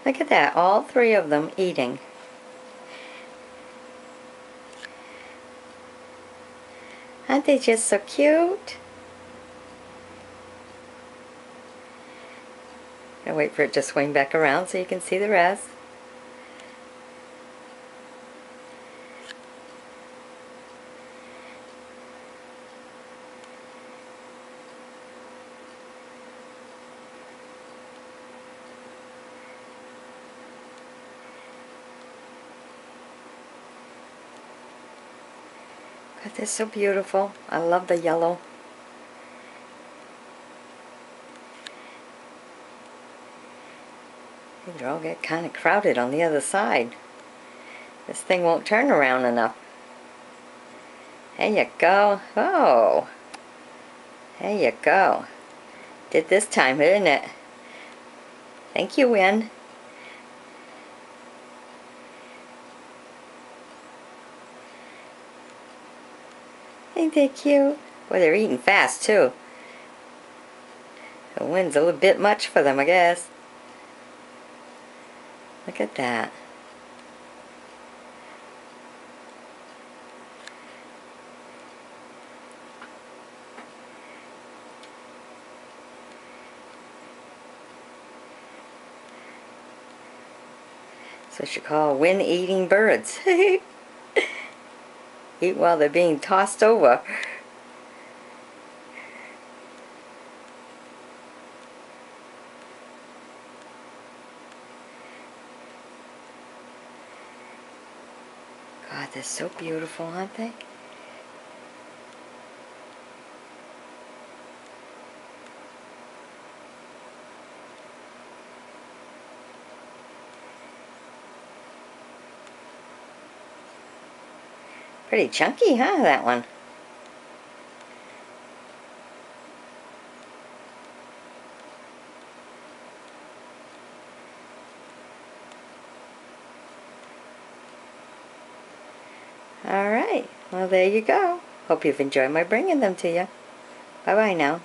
Look at that, all three of them eating. Aren't they just so cute? I'll wait for it to swing back around so you can see the rest. God, they're so beautiful. I love the yellow. They all get kind of crowded on the other side. This thing won't turn around enough. There you go. Oh. There you go. Did this time, didn't it? Thank you, Win. Ain't they cute? Boy, they're eating fast, too. The wind's a little bit much for them, I guess. Look at that. That's what you call wind-eating birds. Eat while they're being tossed over. God, they're so beautiful, aren't they? Pretty chunky, huh, that one? Alright, well there you go. Hope you've enjoyed my bringing them to you. Bye-bye now.